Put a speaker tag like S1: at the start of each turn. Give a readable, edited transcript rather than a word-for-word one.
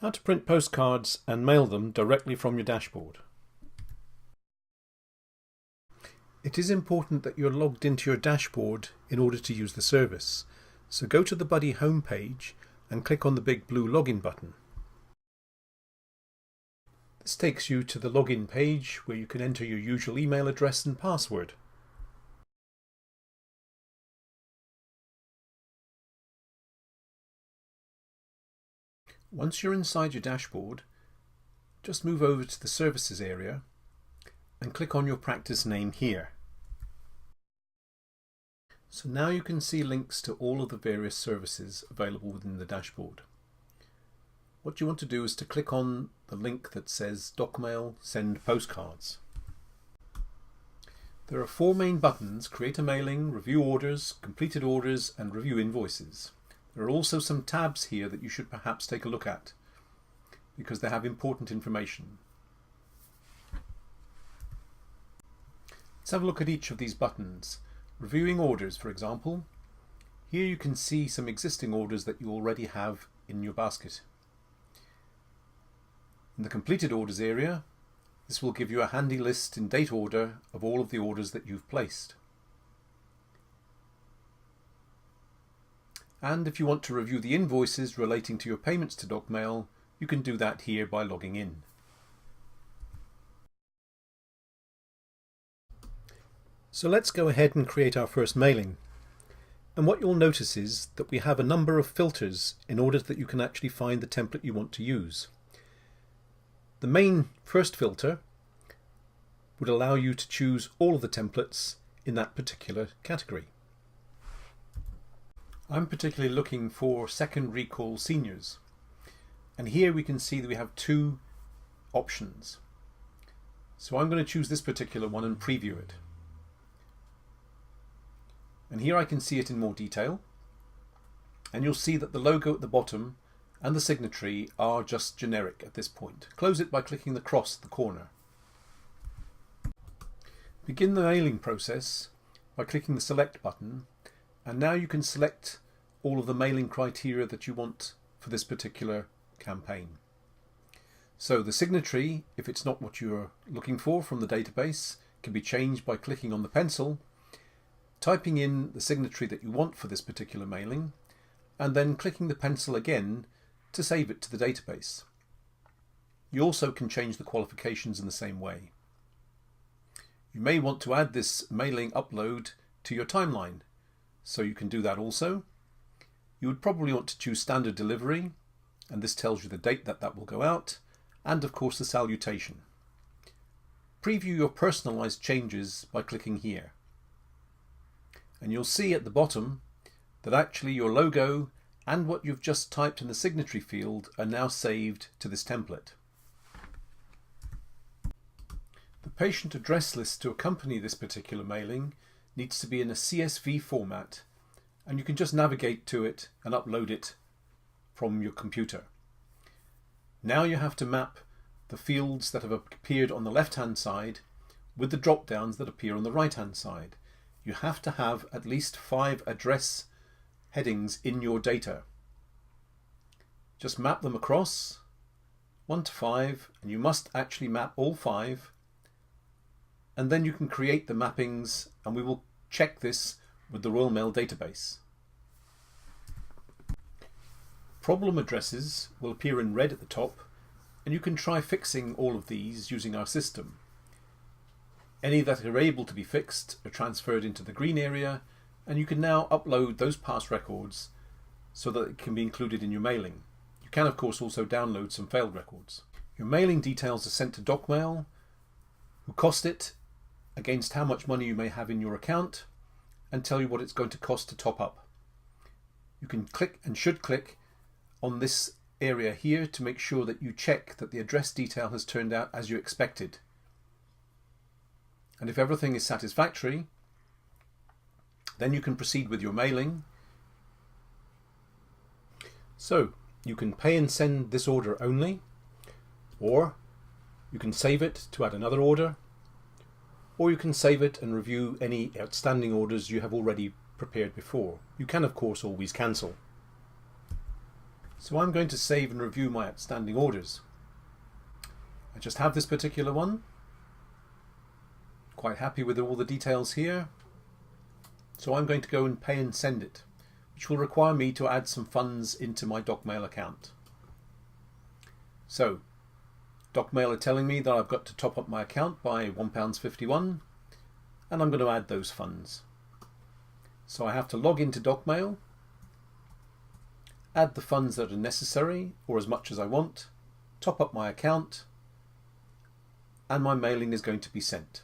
S1: How to print postcards and mail them directly from your dashboard. It is important that you're logged into your dashboard in order to use the service. So go to the Buddy homepage and click on the big blue login button. This takes you to the login page where you can enter your usual email address and password. Once you're inside your dashboard, just move over to the services area and click on your practice name here. So now you can see links to all of the various services available within the dashboard. What you want to do is to click on the link that says DocMail Send Postcards. There are four main buttons: Create a Mailing, Review Orders, Completed Orders and Review Invoices. There are also some tabs here that you should perhaps take a look at because they have important information. Let's have a look at each of these buttons. Reviewing orders, for example. Here you can see some existing orders that you already have in your basket. In the completed orders area, this will give you a handy list in date order of all of the orders that you've placed. And if you want to review the invoices relating to your payments to DocMail, you can do that here by logging in. So let's go ahead and create our first mailing. And what you'll notice is that we have a number of filters in order that you can actually find the template you want to use. The main first filter would allow you to choose all of the templates in that particular category. I'm particularly looking for second recall seniors, and here we can see that we have two options. So I'm going to choose this particular one and preview it. And here I can see it in more detail, and you'll see that the logo at the bottom and the signatory are just generic at this point. Close it by clicking the cross at the corner. Begin the mailing process by clicking the select button, and now you can select all of the mailing criteria that you want for this particular campaign. So the signatory, if it's not what you're looking for from the database, can be changed by clicking on the pencil, typing in the signatory that you want for this particular mailing, and then clicking the pencil again to save it to the database. You also can change the qualifications in the same way. You may want to add this mailing upload to your timeline, so you can do that also. You would probably want to choose standard delivery, and this tells you the date that will go out, and of course the salutation. Preview your personalized changes by clicking here. And you'll see at the bottom that actually your logo and what you've just typed in the signatory field are now saved to this template. The patient address list to accompany this particular mailing needs to be in a CSV format, and you can just navigate to it and upload it from your computer. Now you have to map the fields that have appeared on the left-hand side with the drop-downs that appear on the right-hand side. You have to have at least 5 address headings in your data. Just map them across 1 to 5, and you must actually map all 5, and then you can create the mappings, and we will check this with the Royal Mail database. Problem addresses will appear in red at the top, and you can try fixing all of these using our system. Any that are able to be fixed are transferred into the green area, and you can now upload those past records so that it can be included in your mailing. You can of course also download some failed records. Your mailing details are sent to DocMail, who cost it against how much money you may have in your account, and tell you what it's going to cost to top up. You can click and should click on this area here to make sure that you check that the address detail has turned out as you expected. And if everything is satisfactory, then you can proceed with your mailing. So you can pay and send this order only, or you can save it to add another order, or you can save it and review any outstanding orders you have already prepared before. You can of course always cancel. So I'm going to save and review my outstanding orders. I just have this particular one. Quite happy with all the details here. So I'm going to go and pay and send it, which will require me to add some funds into my DocMail account. So DocMail are telling me that I've got to top up my account by £1.51, and I'm going to add those funds. So I have to log into DocMail, add the funds that are necessary, or as much as I want, top up my account, and my mailing is going to be sent.